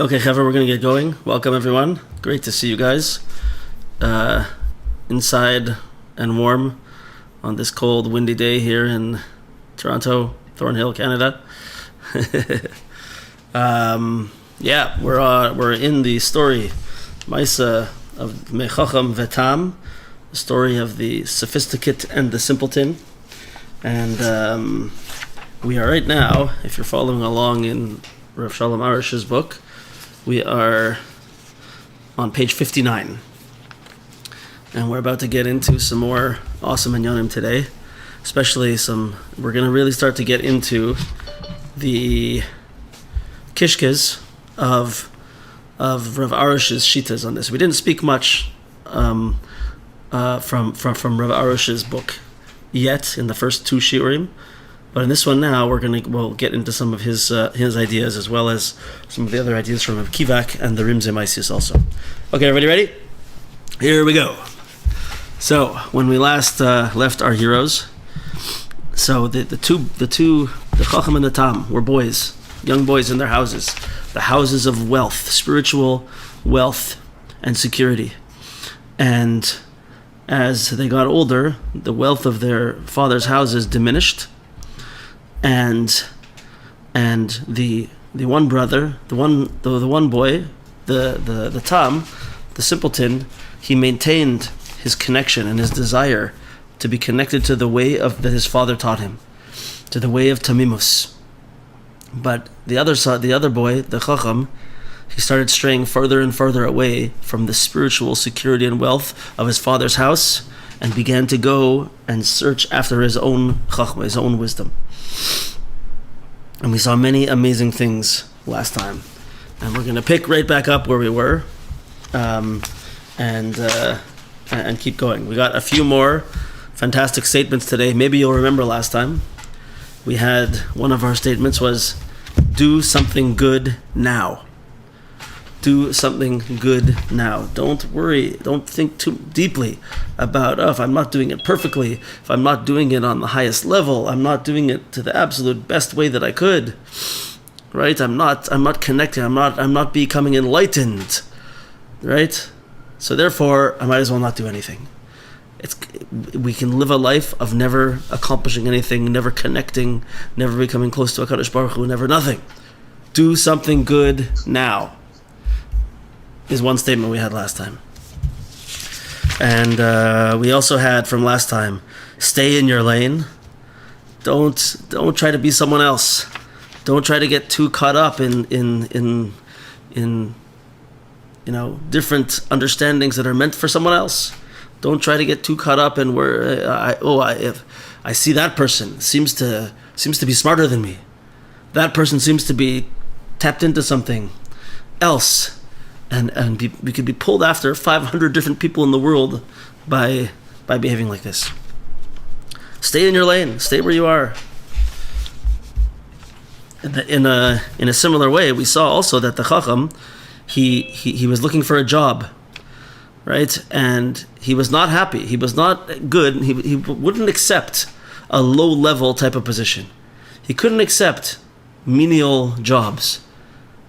Okay, Chevra, we're going to get going. Welcome, everyone. Great to see you guys inside and warm on this cold, windy day here in Toronto, Thornhill, Canada. We're in the story, Maisa of Chochom Vetam, the story of the sophisticate and the simpleton. And we are right now, if you're following along in Rav Shalom Arush's book, we are on page 59. And we're about to get into some more awesome inyanim today. Especially we're going to really start to get into the kishkes of Rav Arush's shitas on this. We didn't speak much from Rav Arush's book yet in the first two shiurim. But in this one now, we'll get into some of his ideas as well as some of the other ideas from Rav Kivak and the Rimzei Maisius also. Okay, everybody ready? Here we go. So when we last left our heroes, so the Chochom and the Tam were boys, young boys in their houses, the houses of wealth, spiritual wealth and security. And as they got older, the wealth of their father's houses diminished. And the one brother, the one boy, the Tam, the simpleton, he maintained his connection and his desire to be connected to the way that his father taught him, to the way of Tamimus. But the other boy, the Chochom, he started straying further and further away from the spiritual security and wealth of his father's house and began to go and search after his own Chochmah, his own wisdom. And we saw many amazing things last time. And we're going to pick right back up where we were and keep going. We got a few more fantastic statements today. Maybe you'll remember last time we had one of our statements was, do something good now. Do something good now. Don't worry. Don't think too deeply about, if I'm not doing it perfectly, if I'm not doing it on the highest level, I'm not doing it to the absolute best way that I could. Right? I'm not connecting. I'm not becoming enlightened. Right? So therefore, I might as well not do anything. We can live a life of never accomplishing anything, never connecting, never becoming close to HaKadosh Baruch Hu, never nothing. Do something good now is one statement we had last time. And we also had from last time, stay in your lane. Don't try to be someone else. Don't try to get too caught up in different understandings that are meant for someone else. Don't try to get too caught up in where if I see that person seems to be smarter than me. That person seems to be tapped into something else. And we could be pulled after 500 different people in the world by behaving like this. Stay in your lane. Stay where you are. In a similar way, we saw also that the Chochom, he was looking for a job, right? And he was not happy. He was not good. He wouldn't accept a low-level type of position. He couldn't accept menial jobs.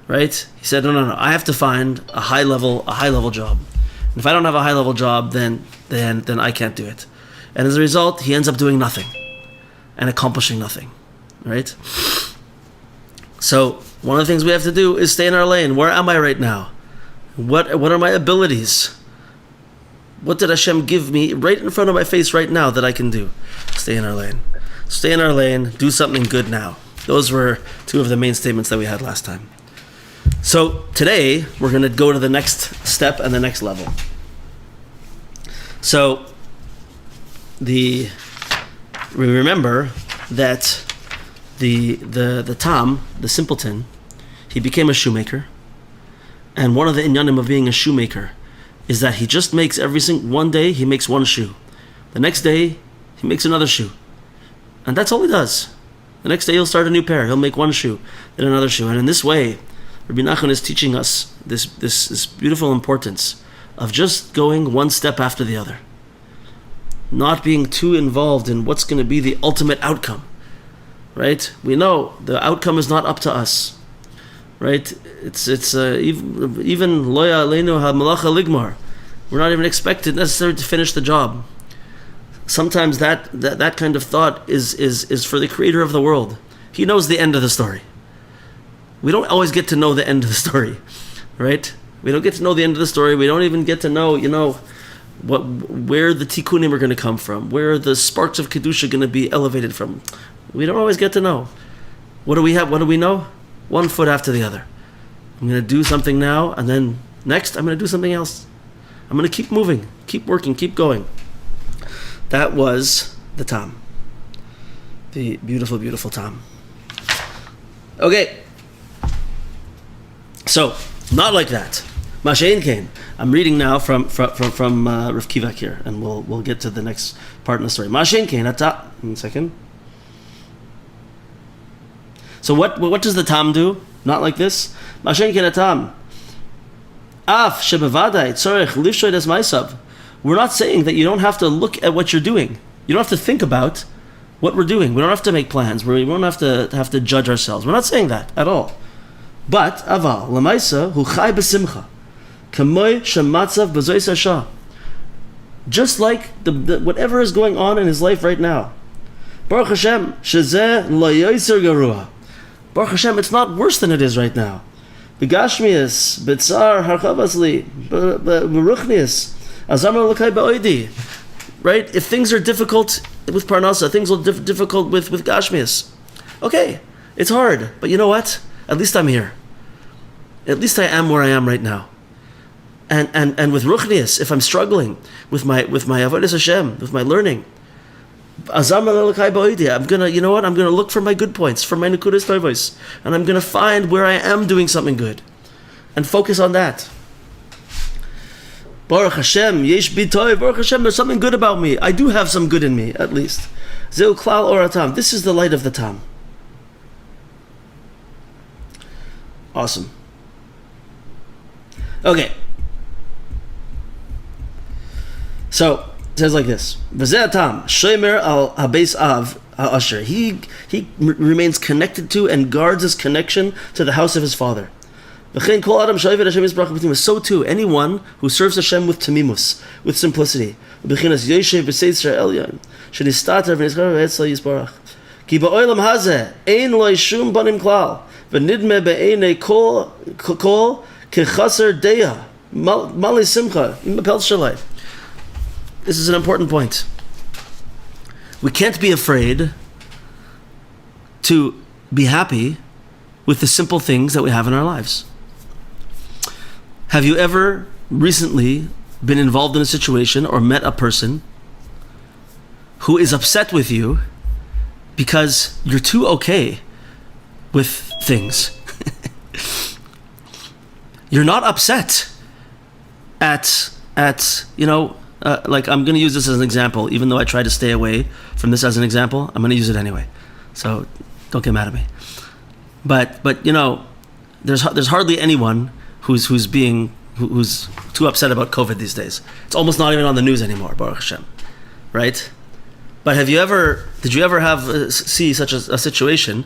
Right? He said, no. I have to find a high level job. And if I don't have a high level job, then I can't do it. And as a result, he ends up doing nothing and accomplishing nothing. Right? So one of the things we have to do is stay in our lane. Where am I right now? What are my abilities? What did Hashem give me right in front of my face right now that I can do? Stay in our lane. Stay in our lane. Do something good now. Those were two of the main statements that we had last time. So today, we're going to go to the next step and the next level. So we remember that the Tam, the simpleton, he became a shoemaker. And one of the inyanim of being a shoemaker is that he just makes one day he makes one shoe. The next day, he makes another shoe. And that's all he does. The next day, he'll start a new pair. He'll make one shoe, then another shoe. And in this way, Rabbi Nachman is teaching us this beautiful importance of just going one step after the other. Not being too involved in what's going to be the ultimate outcome. Right? We know the outcome is not up to us. right? It's even loya leinu ha-malacha ligmar. We're not even expected necessarily to finish the job. Sometimes that kind of thought is for the creator of the world. He knows the end of the story. We don't always get to know the end of the story, right? We don't get to know the end of the story. We don't even get to know, where the tikkunim are going to come from, where the sparks of kedusha are going to be elevated from. We don't always get to know. What do we have? What do we know? One foot after the other. I'm going to do something now, and then next I'm going to do something else. I'm going to keep moving, keep working, keep going. That was the Tam. The beautiful, beautiful Tam. Okay. So, not like that. Mashein Kain. I'm reading now from Rav Kivak here, and we'll get to the next part in the story. Mashein Kain. 1 second. So what does the Tam do? Not like this. Mashein Kain Tam. Af shebevadai tzorech lishoy des maisav. We're not saying that you don't have to look at what you're doing. You don't have to think about what we're doing. We don't have to make plans. We don't have to judge ourselves. We're not saying that at all. But aval lemaisa hu chai b'simcha, kamoy shematzav b'zois hasha. Just like the whatever is going on in his life right now. Baruch Hashem shezeh lo yoser garua. Baruch Hashem, it's not worse than it is right now. B'gashmias b'tzar harchavasli b'ruchnias azamar l'kai ba'oidi. Right? If things are difficult with parnasa, things are difficult with gashmias. Okay, it's hard, but you know what? At least I'm here. At least I am where I am right now. And with ruchnias, if I'm struggling with my avodas Hashem, with my learning, I'm gonna look for my good points, for my nekudas tovos, and I'm gonna find where I am doing something good, and focus on that. Baruch Hashem, yesh bi tov. Baruch Hashem, there's something good about me. I do have some good in me, at least. Zeu klal oratam. This is the light of the Tam. Awesome. Okay. So it says like this: V'zeh Tam shomer al habeis av ha'asher. He remains connected to and guards his connection to the house of his father. So too, anyone who serves Hashem with tamimus, with simplicity, this is an important point. We can't be afraid to be happy with the simple things that we have in our lives. Have you ever recently been involved in a situation or met a person who is upset with you because you're too okay with things? You're not upset at like, I'm going to use this as an example, even though I try to stay away from this as an example. I'm going to use it anyway, so don't get mad at me. But there's hardly anyone who's too upset about COVID these days. It's almost not even on the news anymore, Baruch Hashem, right? But did you ever see such a situation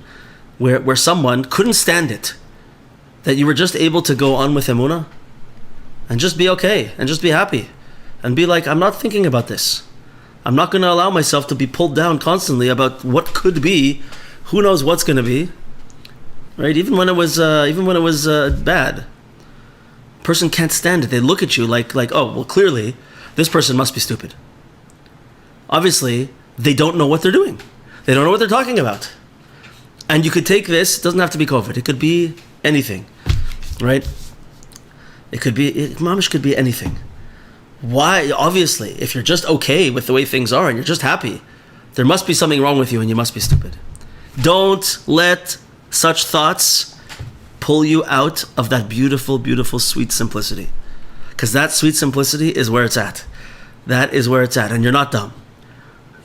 where someone couldn't stand it, that you were just able to go on with emunah and just be okay and just be happy and be like, I'm not thinking about this. I'm not going to allow myself to be pulled down constantly about what could be. Who knows what's going to be, right? Even when it was bad, person can't stand it. They look at you like, oh, well, clearly this person must be stupid. Obviously, they don't know what they're doing. They don't know what they're talking about. And you could take this. It doesn't have to be COVID. It could be anything, right? Mamish could be anything. Why? Obviously, if you're just okay with the way things are and you're just happy, there must be something wrong with you and you must be stupid. Don't let such thoughts pull you out of that beautiful, beautiful, sweet simplicity. Because that sweet simplicity is where it's at. That is where it's at. And you're not dumb.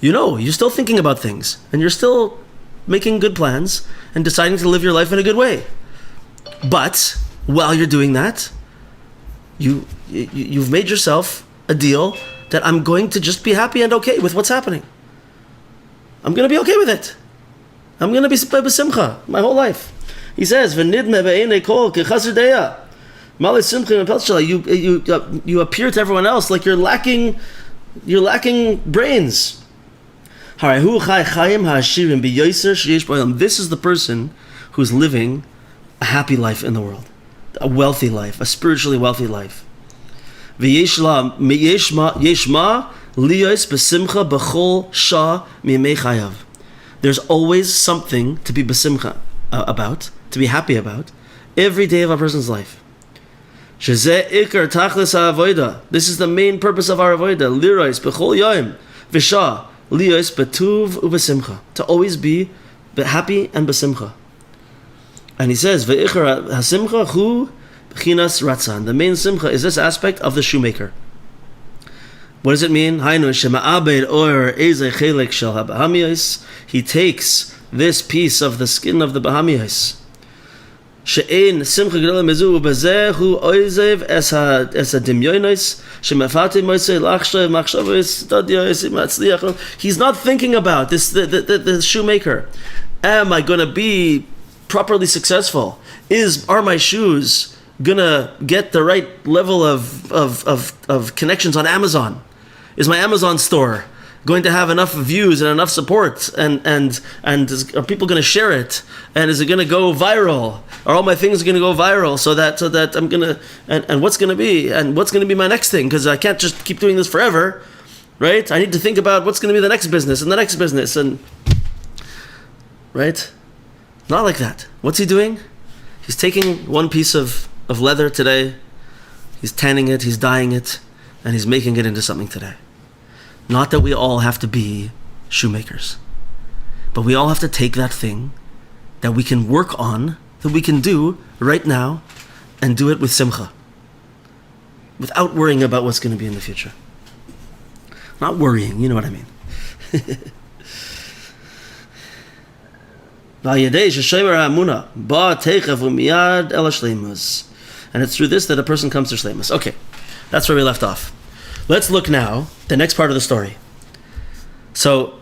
You're still thinking about things. And you're still making good plans and deciding to live your life in a good way. But while you're doing that, you've made yourself a deal that I'm going to just be happy and okay with what's happening. I'm going to be okay with it. I'm going to be b'simcha my whole life. He says, "V'nidme be'enei kol kechasar deya." You appear to everyone else like you're lacking brains. This is the person who's living a happy life in the world, a wealthy life, a spiritually wealthy life. There's always something to be besimcha about, to be happy about, every day of a person's life. This is the main purpose of our avodah. Lirois b'chol yom v'shah lios b'tuv u'b'simcha, to always be happy and besimcha. And he says, "Ve'ikar hasimcha hu b'chinas ratzan." The main simcha is this aspect of the shoemaker. What does it mean? He takes this piece of the skin of the Bahamiyos. She'ein simcha gedola mezu u'bezehu oizev es ha-dimyonos shemafate moisei lachshav machshavos tadiyos imatzliach. He's not thinking about this, the shoemaker. Am I going to be properly successful? Are my shoes gonna get the right level of connections on Amazon? Is my Amazon store going to have enough views and enough support, and are people going to share it, and is it going to go viral? Are all my things going to go viral so that I'm gonna and what's going to be my next thing? Because I can't just keep doing this forever, right? I need to think about what's going to be the next business and right? Not like that. What's he doing? He's taking one piece of leather today, he's tanning it, he's dyeing it, and he's making it into something today. Not that we all have to be shoemakers, but we all have to take that thing that we can work on, that we can do right now, and do it with simcha, without worrying about what's going to be in the future. Not worrying, you know what I mean. And it's through this that a person comes to shleimus. Okay, that's where we left off. Let's look now, the next part of the story. So,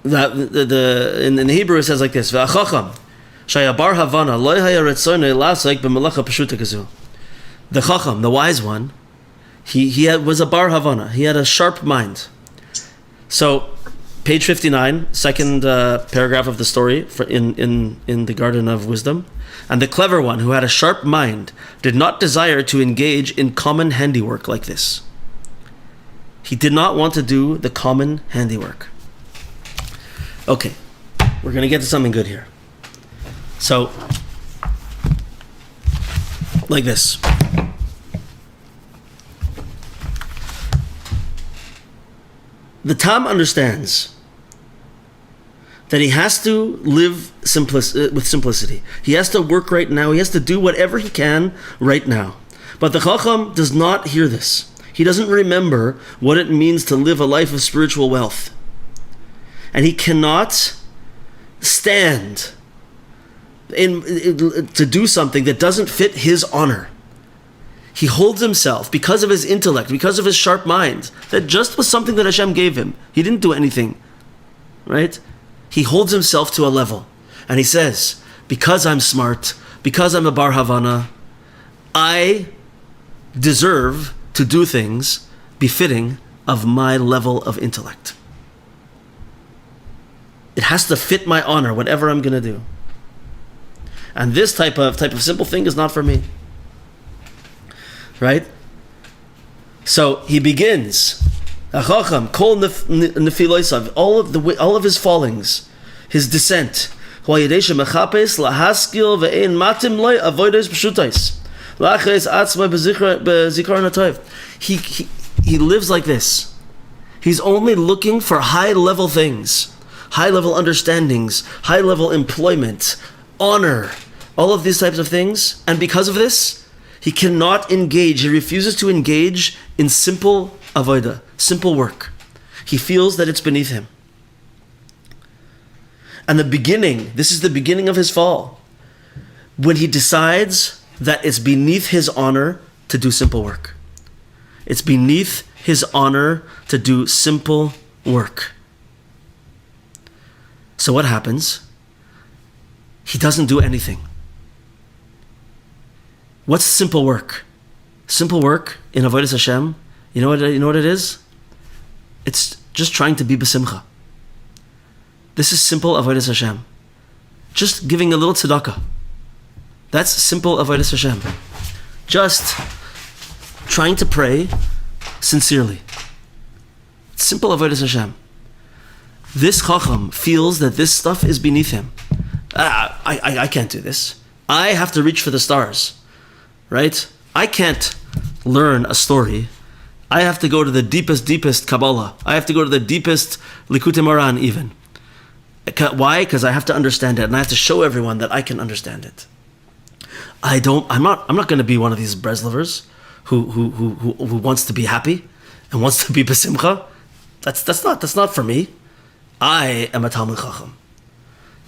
in the Hebrew it says like this: Chochom, shayabar havana loy haya retzonei lasek b'melacha peshuta kazu. The Chochom, the wise one, he was a bar havana. He had a sharp mind. So, page 59, second paragraph of the story in the Garden of Wisdom. And the clever one, who had a sharp mind, did not desire to engage in common handiwork like this. He did not want to do the common handiwork. Okay, we're going to get to something good here. So, like this. The Tam understands that he has to live with simplicity. He has to work right now. He has to do whatever he can right now. But the Chochom does not hear this. He doesn't remember what it means to live a life of spiritual wealth. And he cannot stand to do something that doesn't fit his honor. He holds himself, because of his intellect, because of his sharp mind, that just was something that Hashem gave him. He didn't do anything, right? He holds himself to a level, and he says, because I'm smart, because I'm a bar havana, I deserve to do things befitting of my level of intellect. It has to fit my honor, whatever I'm going to do. And this type of simple thing is not for me. Right? So he begins, Chochom, kol nefilosav, all of his fallings, his descent. He lives like this. He's only looking for high-level things, high-level understandings, high-level employment, honor, all of these types of things. And because of this, he cannot engage. He refuses to engage in simple avodah, simple work. He feels that it's beneath him. And this is the beginning of his fall, when he decides that it's beneath his honor to do simple work. It's beneath his honor to do simple work. So what happens? he doesn't do anything. What's simple work? Simple work in Avodas Hashem, you know what it is? It's just trying to be besimcha. This is simple Avodas Hashem. Just giving a little tzedakah. That's simple Avodas Hashem. Just trying to pray sincerely. It's simple Avodas Hashem. This Chochom feels that this stuff is beneath him. I can't do this. I have to reach for the stars. Right? I can't learn a story. I have to go to the deepest Kabbalah. I have to go to the deepest Likutei Moharan even. Why? Because I have to understand it, and I have to show everyone that I can understand it. I'm not going to be one of these Breslevers who wants to be happy and wants to be besimcha. That's not for me. I am a Talmid Chacham.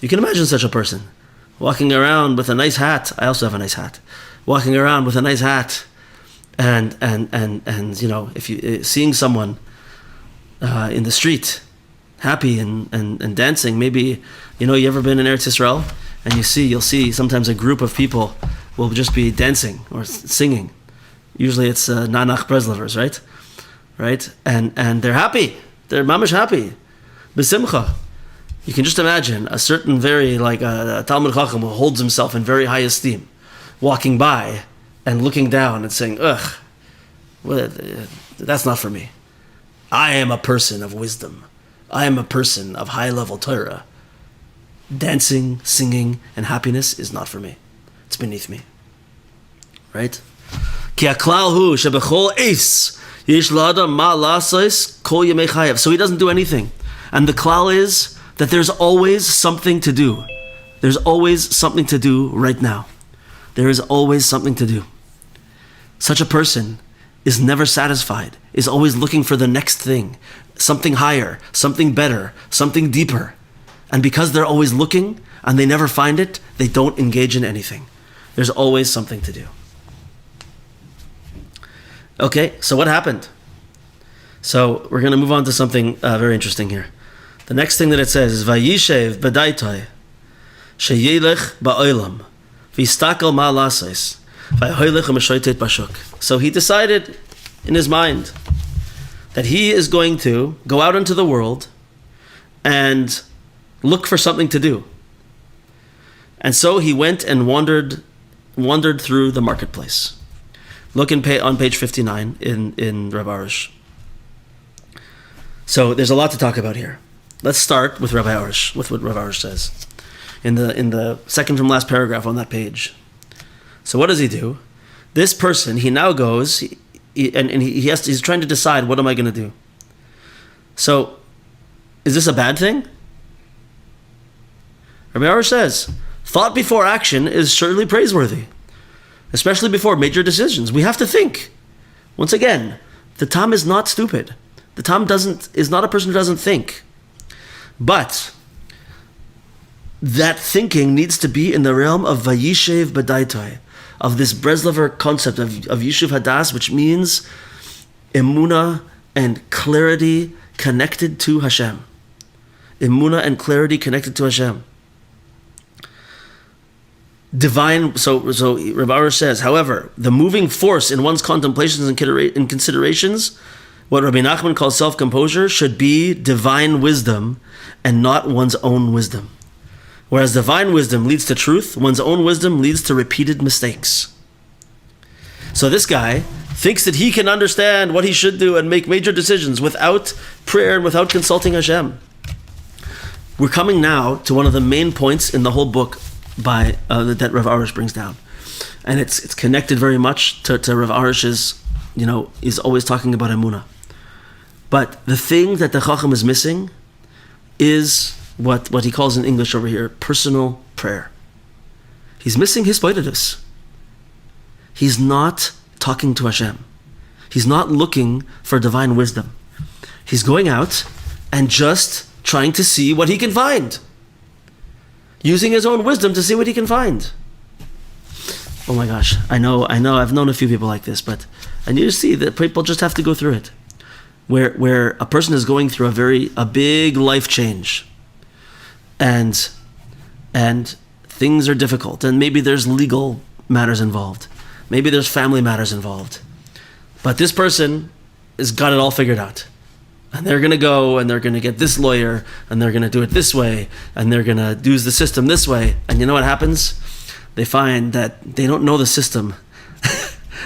You can imagine such a person walking around with a nice hat. I also have a nice hat. Walking around with a nice hat, and you know, if you seeing someone in the street, happy and dancing. Maybe, you know, you ever been in Eretz Yisrael, and you'll see sometimes a group of people will just be dancing or singing. Usually it's Nanach Breslevers, right? And they're happy. They're mamish happy. B'simcha. You can just imagine a certain very a Talmid Chacham who holds himself in very high esteem, walking by and looking down and saying, ugh, well, that's not for me. I am a person of wisdom. I am a person of high-level Torah. Dancing, singing, and happiness is not for me. It's beneath me. Right? Ki haklal hu shebechol eis yesh la'adam ma la'asos kol yemei chayav. So he doesn't do anything. And the klal is that there's always something to do. There's always something to do right now. There is always something to do. Such a person is never satisfied, is always looking for the next thing, something higher, something better, something deeper. And because they're always looking and they never find it, they don't engage in anything. There's always something to do. Okay, so what happened? So we're going to move on to something very interesting here. The next thing that it says is Vayishev b'daitoi sheyelech ba'olam v'yistakel ma lasos v'yhoylech u'meshoytet bashuk. So he decided in his mind that he is going to go out into the world and look for something to do. And so he went and wandered through the marketplace. Look on page 59 in Rav Arush. So there's a lot to talk about here. Let's start with Rabbi Arush, with what Rav Arush says in the second from last paragraph on that page. So what does he do? This person, he now goes, he's trying to decide, what am I going to do? So, is this a bad thing? Rabbi Arush says, thought before action is certainly praiseworthy, especially before major decisions. We have to think. Once again, the Tam is not stupid. The Tam is not a person who doesn't think. But that thinking needs to be in the realm of Vayishev b'daitoi, of this Breslever concept of Yishuv Hadas, which means emunah and clarity connected to Hashem. Emunah and clarity connected to Hashem. Divine. So Rav Arush says, however, the moving force in one's contemplations and considerations, what Rabbi Nachman calls self-composure, should be divine wisdom and not one's own wisdom. Whereas divine wisdom leads to truth, one's own wisdom leads to repeated mistakes. So this guy thinks that he can understand what he should do and make major decisions without prayer and without consulting Hashem. We're coming now to one of the main points in the whole book that Rav Arush brings down. And it's connected very much to Rav Arush's, he's always talking about emunah. But the thing that the Chochom is missing is what he calls in English over here, personal prayer. He's missing hisbodedus. He's not talking to Hashem. He's not looking for divine wisdom. He's going out and just trying to see what he can find. Using his own wisdom to see what he can find. Oh my gosh, I know, I've known a few people like this, but I need to see that people just have to go through it. Where a person is going through a big life change. And things are difficult, and maybe there's legal matters involved. Maybe there's family matters involved. But this person has got it all figured out. And they're going to go and they're going to get this lawyer and they're going to do it this way and they're going to use the system this way. And you know what happens? They find that they don't know the system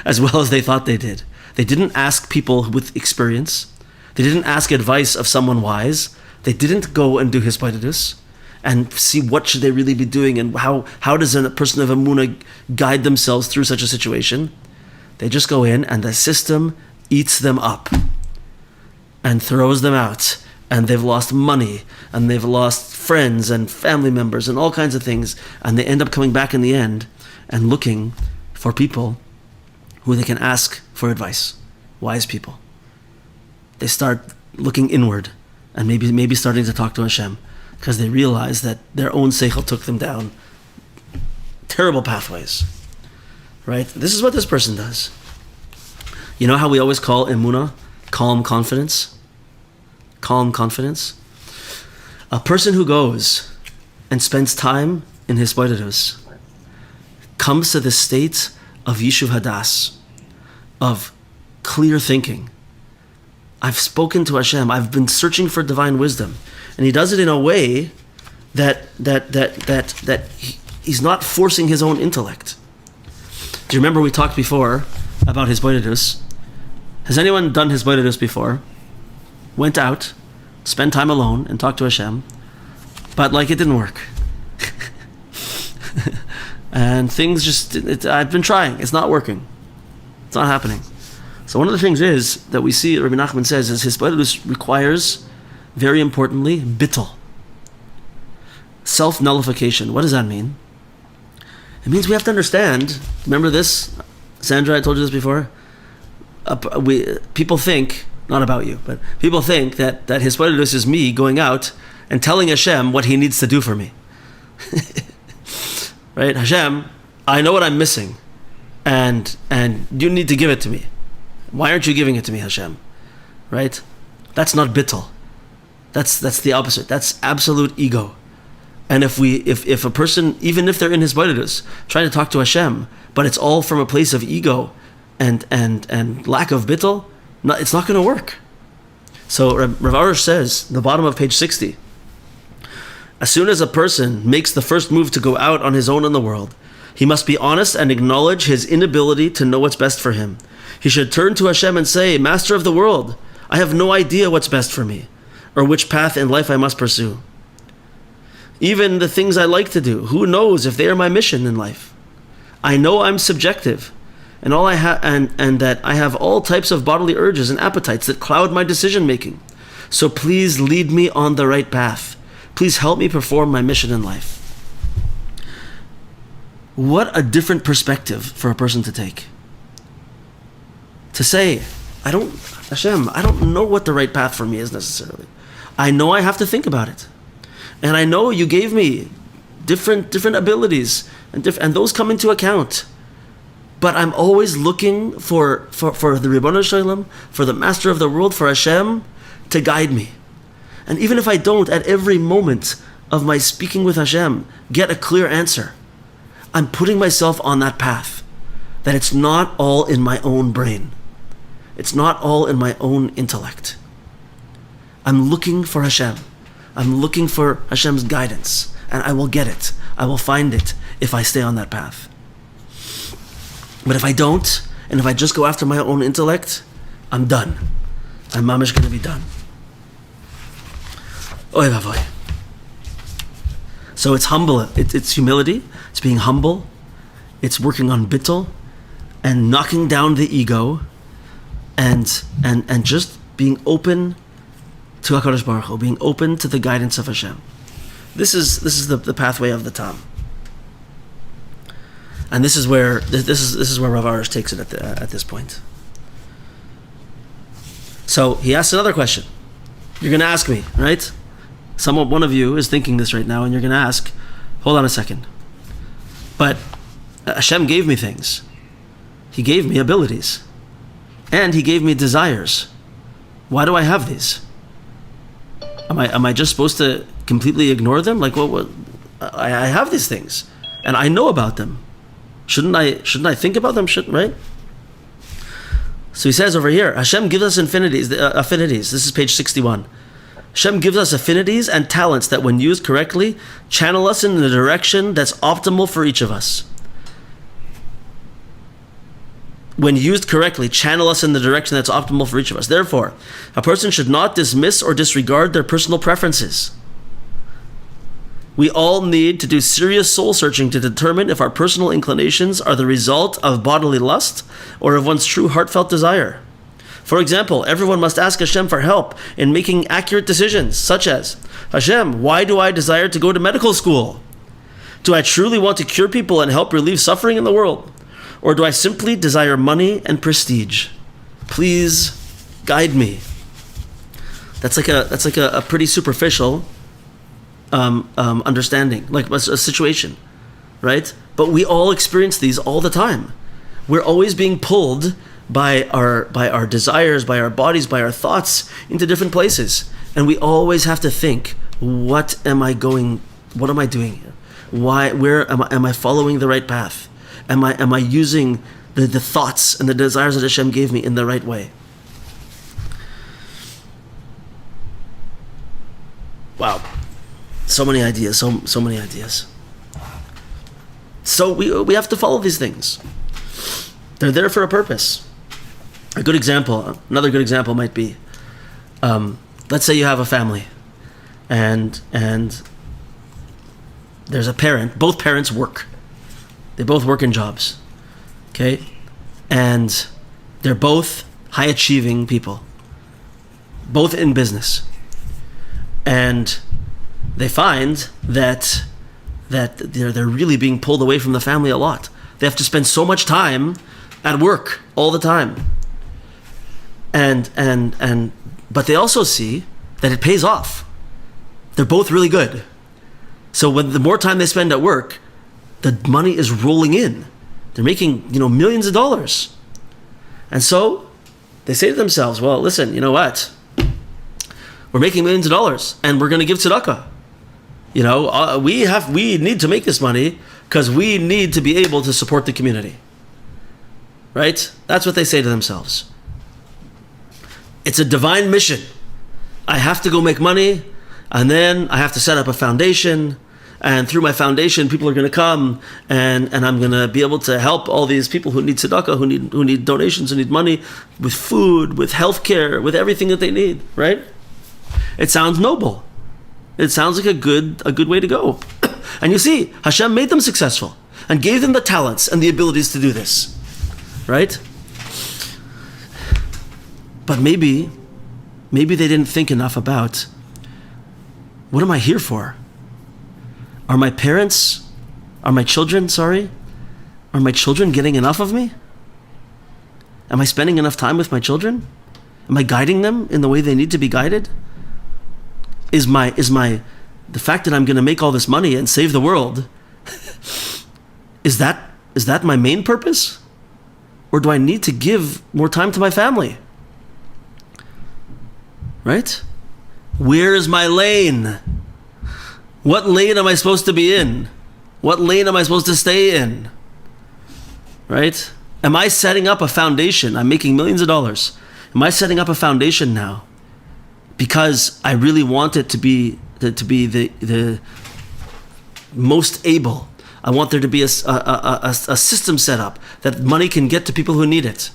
as well as they thought they did. They didn't ask people with experience. They didn't ask advice of someone wise. They didn't go and do hisbodedus and see what should they really be doing and how does a person of Emunah guide themselves through such a situation. They just go in and the system eats them up and throws them out, and they've lost money and they've lost friends and family members and all kinds of things, and they end up coming back in the end and looking for people who they can ask for advice, wise people. They start looking inward and maybe starting to talk to Hashem because they realize that their own seichel took them down terrible pathways, right? This is what this person does. You know how we always call emunah calm confidence? Calm confidence. A person who goes and spends time in hisbodedus comes to the state of yishuv hadas, of clear thinking. I've spoken to Hashem. I've been searching for divine wisdom, and he does it in a way that he's not forcing his own intellect. Do you remember we talked before about hisbodedus? Has anyone done hisbodedus before? Went out, spent time alone, and talked to Hashem, but it didn't work. And things I've been trying, it's not working. It's not happening. So one of the things is, that we see, Rabbi Nachman says, is hisbodedus requires, very importantly, bittul. Self-nullification. What does that mean? It means we have to understand, remember this? Sandra, I told you this before? People think, not about you, but people think that hisbodedus is me going out and telling Hashem what he needs to do for me. Right? Hashem, I know what I'm missing, and you need to give it to me. Why aren't you giving it to me, Hashem? Right? That's not bittul. That's the opposite. That's absolute ego. And if a person, even if they're in hisbodedus, trying to talk to Hashem, but it's all from a place of ego and lack of bittul, it's not going to work. So Rav Arush says, the bottom of page 60, as soon as a person makes the first move to go out on his own in the world, he must be honest and acknowledge his inability to know what's best for him. He should turn to Hashem and say, Master of the world, I have no idea what's best for me, or which path in life I must pursue. Even the things I like to do, who knows if they are my mission in life? I know I'm subjective, and all I have, and that I have all types of bodily urges and appetites that cloud my decision making. So please lead me on the right path. Please help me perform my mission in life. What a different perspective for a person to take. To say, Hashem, I don't know what the right path for me is necessarily. I know I have to think about it. And I know you gave me different abilities, and those come into account. But I'm always looking for the Ribono Shalom, for the Master of the world, for Hashem, to guide me. And even if I don't, at every moment of my speaking with Hashem, get a clear answer, I'm putting myself on that path, that it's not all in my own brain. It's not all in my own intellect. I'm looking for Hashem. I'm looking for Hashem's guidance, and I will get it. I will find it if I stay on that path. But if I don't, and if I just go after my own intellect, I'm done. I'm mamish going to be done. Oy vavoy. So it's humble. It's humility. It's being humble. It's working on bittul and knocking down the ego, and just being open to HaKadosh Baruch Hu, being open to the guidance of Hashem. This is the pathway of the Tam, and this is where Rav Arush takes it at this point. So he asks another question. You're going to ask me, right? One of you is thinking this right now, and you're going to ask, hold on a second. But Hashem gave me things. He gave me abilities. And He gave me desires. Why do I have these? Am I just supposed to completely ignore them? Like, what? I have these things. and I know about them. Shouldn't I think about them? Right? So he says over here, Hashem gives us affinities. This is page 61. Hashem gives us affinities and talents that, when used correctly, channel us in the direction that's optimal for each of us. When used correctly, channel us in the direction that's optimal for each of us. Therefore, a person should not dismiss or disregard their personal preferences. We all need to do serious soul searching to determine if our personal inclinations are the result of bodily lust or of one's true heartfelt desire. For example, everyone must ask Hashem for help in making accurate decisions, such as, Hashem, why do I desire to go to medical school? Do I truly want to cure people and help relieve suffering in the world? Or do I simply desire money and prestige? Please guide me. That's like a pretty superficial understanding, like a situation, right? But we all experience these all the time. We're always being pulled by our desires, by our bodies, by our thoughts into different places, and we always have to think: what am I doing here? Where am I following the right path? Am I using the thoughts and the desires that Hashem gave me in the right way? Wow. So many ideas, so many ideas. So we have to follow these things. They're there for a purpose. Another good example might be, let's say you have a family, and there's a parent. Both parents work. They both work in jobs, okay, and they're both high achieving people, both in business, and they find that they're really being pulled away from the family a lot. They have to spend so much time at work all the time, but they also see that it pays off. They're both really good, so the more time they spend at work, the money is rolling in. They're making millions of dollars, and so they say to themselves, "Well, listen, you know what? We're making millions of dollars, and we're going to give tzedakah. We need to make this money because we need to be able to support the community." Right? That's what they say to themselves. It's a divine mission. I have to go make money, and then I have to set up a foundation, and through my foundation, people are going to come, and I'm going to be able to help all these people who need tzedakah, who need donations, who need money, with food, with healthcare, with everything that they need. Right? It sounds noble. It sounds like a good way to go. And you see, Hashem made them successful and gave them the talents and the abilities to do this. Right? But maybe they didn't think enough about, what am I here for? Are my children getting enough of me? Am I spending enough time with my children? Am I guiding them in the way they need to be guided? Is the fact that I'm going to make all this money and save the world, is that my main purpose? Or do I need to give more time to my family? Right? Where is my lane? What lane am I supposed to be in? What lane am I supposed to stay in? Right? Am I setting up a foundation? I'm making millions of dollars. Am I setting up a foundation now because I really want it to be the most able? I want there to be a system set up that money can get to people who need it,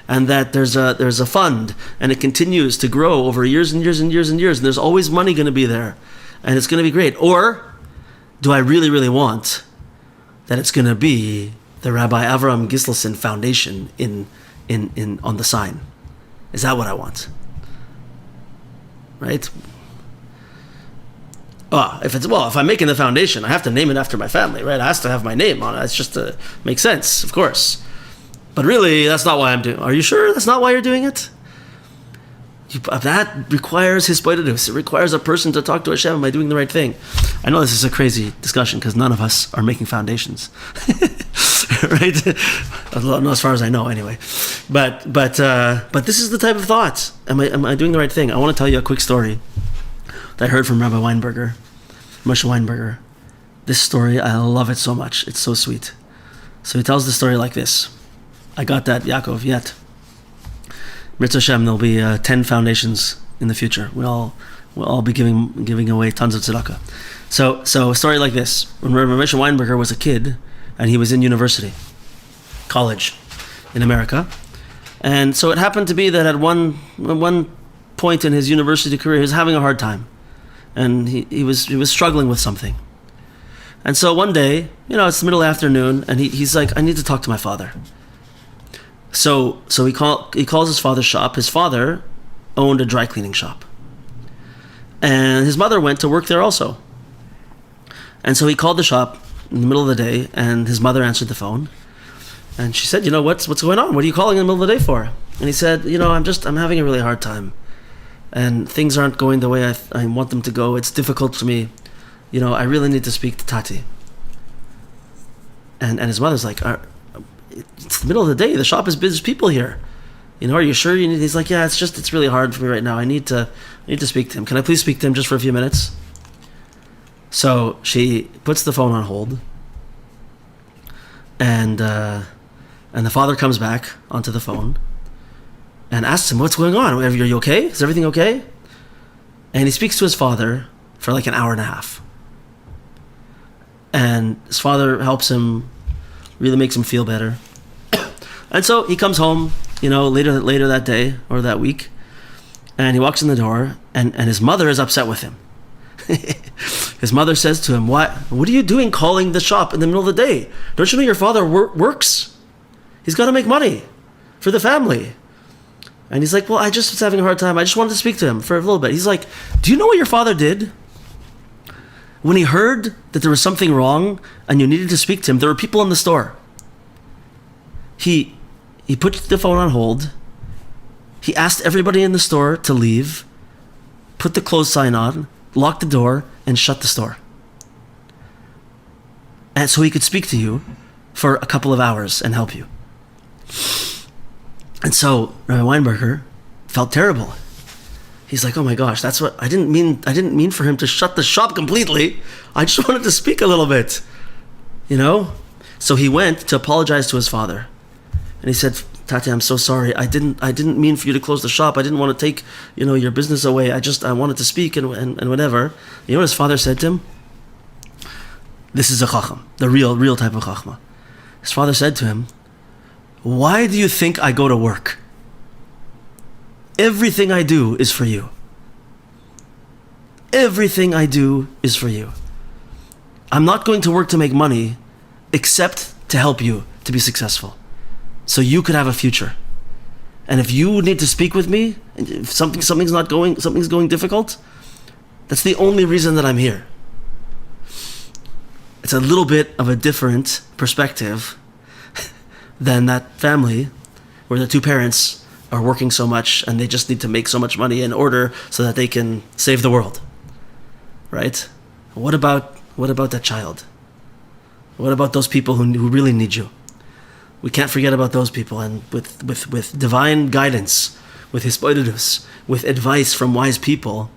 and that there's a fund, and it continues to grow over years and years and years and years, and there's always money going to be there, and it's going to be great. Or do I really, really want that it's going to be the Rabbi Avraham Gislason Foundation in on the sign? Is that what I want? Right? If I'm making the foundation, I have to name it after my family, right? It has to have my name on it. It's just to make sense, of course. But really, that's not why I'm doing it. Are you sure that's not why you're doing it? That requires hisbodedus. It requires a person to talk to Hashem. Am I doing the right thing? I know this is a crazy discussion because none of us are making foundations, right? As far as I know, anyway. But this is the type of thought. Am I doing the right thing? I want to tell you a quick story that I heard from Rabbi Moshe Weinberger. This story, I love it so much. It's so sweet. So he tells the story like this. I got that, Yaakov, yet. Mitzvah Hashem, there'll be 10 foundations in the future. We'll all be giving away tons of tzedakah. So a story like this. When Rav Moshe Weinberger was a kid, and he was in university, college, in America. And so it happened to be that at one point in his university career, he was having a hard time. And he was struggling with something. And so one day, it's the middle afternoon, and he's like, I need to talk to my father. So he calls his father's shop. His father owned a dry cleaning shop. And his mother went to work there also. And so he called the shop in the middle of the day, and his mother answered the phone. And she said, what's going on? What are you calling in the middle of the day for? And he said, I'm having a really hard time. And things aren't going the way I want them to go. It's difficult for me. I really need to speak to Tati. And his mother's like, it's the middle of the day. The shop is busy people here. Are you sure you need? He's like, yeah, it's really hard for me right now. I need to speak to him. Can I please speak to him just for a few minutes? So she puts the phone on hold. And the father comes back onto the phone and asks him, what's going on? Are you okay? Is everything okay? And he speaks to his father for like an hour and a half. And his father helps him, really makes him feel better. And so he comes home, later that day or that week, and he walks in the door, and his mother is upset with him. His mother says to him, what are you doing calling the shop in the middle of the day? Don't you know your father works? He's got to make money for the family. And he's like, well, I just was having a hard time. I just wanted to speak to him for a little bit. He's like, do you know what your father did? When he heard that there was something wrong and you needed to speak to him, there were people in the store. He put the phone on hold. He asked everybody in the store to leave, put the close sign on, locked the door, and shut the store. And so he could speak to you for a couple of hours and help you. And so Rabbi Weinberger felt terrible. He's like, oh my gosh, that's what I didn't mean for him to shut the shop completely. I just wanted to speak a little bit. So he went to apologize to his father. And he said, Tati, I'm so sorry. I didn't mean for you to close the shop. I didn't want to take, your business away. I wanted to speak and whatever. You know what his father said to him? This is a Chochom, the real type of Chochmah. His father said to him, why do you think I go to work? Everything I do is for you. Everything I do is for you. I'm not going to work to make money except to help you to be successful, so you could have a future. And if you need to speak with me, if something's going difficult, that's the only reason that I'm here. It's a little bit of a different perspective than that family where the two parents are working so much and they just need to make so much money in order so that they can save the world. Right? What about that child? What about those people who really need you? We can't forget about those people, and with divine guidance, with hispodidus, with advice from wise people,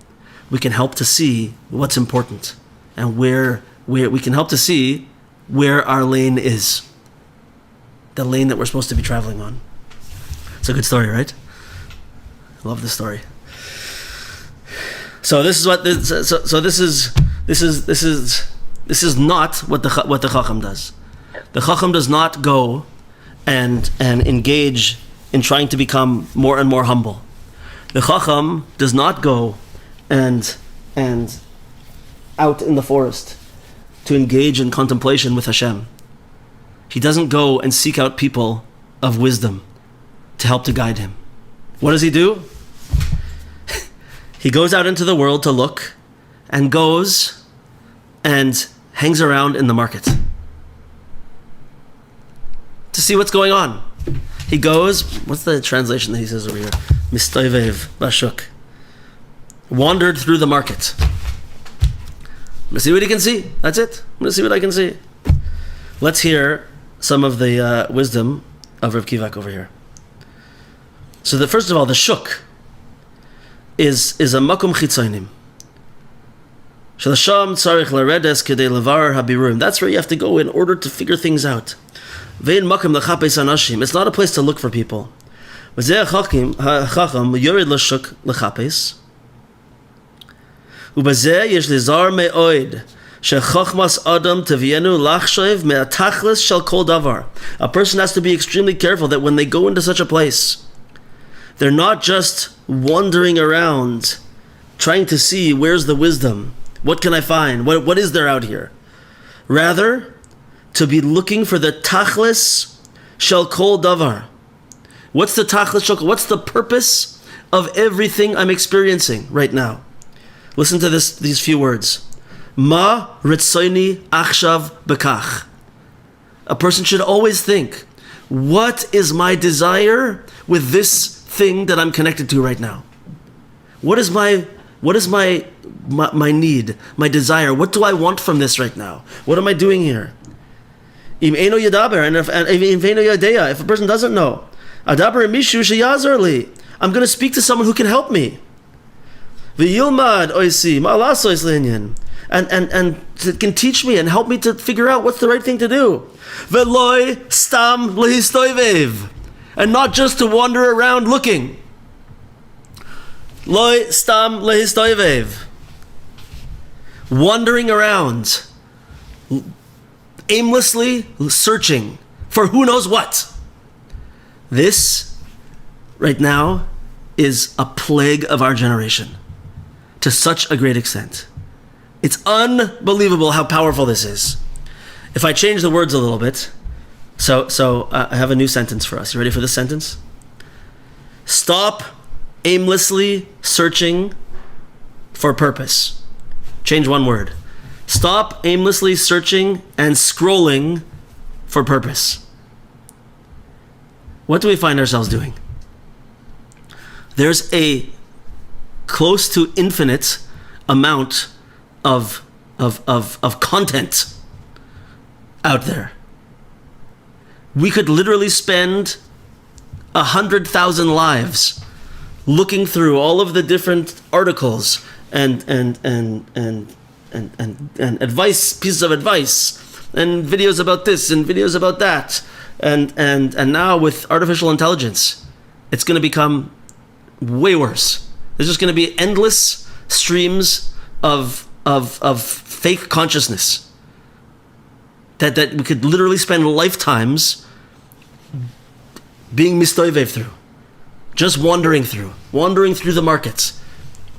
we can help to see what's important and where we can help to see where our lane is. The lane that we're supposed to be traveling on. It's a good story, right? I love this story. So this is what this is not what the Chochom does. The Chochom does not go and engage in trying to become more and more humble. The Chochom does not go and out in the forest to engage in contemplation with Hashem. He doesn't go and seek out people of wisdom to help to guide him. What does he do? He goes out into the world to look, and goes and hangs around in the market to see what's going on. He goes, what's the translation that he says over here? Mistoivev bashuk. Wandered through the market. I'm going to see what he can see. That's it. I'm going to see what I can see. Let's hear some of the wisdom of Rav Kivak over here. So first of all, the shuk is a makom chitzonim. Shalom tzarich laredes kedei levarer habiruim. That's where you have to go in order to figure things out. Vein makom lechapes anashim. It's not a place to look for people. V'zeh hachacham yored l'shuk lechapes. Ubazeh yesh lizar me'oid. Shechochmas adam tevienu lachshev me'atachlis shel kol davar. A person has to be extremely careful that when they go into such a place, they're not just wandering around trying to see where's the wisdom. What can I find? What is there out here? Rather, to be looking for the tachlis shel kol davar. What's the tachlis shel kol? What's the purpose of everything I'm experiencing right now? Listen to these few words. Ma ritzoni achshav bekach. A person should always think, what is my desire with this thing that I'm connected to right now? What is my need, my desire? What do I want from this right now? What am I doing here? Im eino yadaber, and if eino yadeya, if a person doesn't know, adaber mishu sheyazar li, I'm going to speak to someone who can help me. V'yilmad oisi ma'alasos linyan, and can teach me and help me to figure out what's the right thing to do. Veloy stam lehistoivev, and not just to wander around looking. Loy stam lehistoivev, wandering around, aimlessly searching for who knows what. This, right now, is a plague of our generation to such a great extent. It's unbelievable how powerful this is. If I change the words a little bit, so I have a new sentence for us. You ready for this sentence? Stop aimlessly searching for purpose. Change one word. Stop aimlessly searching and scrolling for purpose. What do we find ourselves doing? There's a close to infinite amount of content out there. We could literally spend 100,000 lives looking through all of the different articles and advice, pieces of advice, and videos about this and videos about that, and now with artificial intelligence, it's going to become way worse. There's just going to be endless streams of fake consciousness that we could literally spend lifetimes being mistoivev through, just wandering through the markets.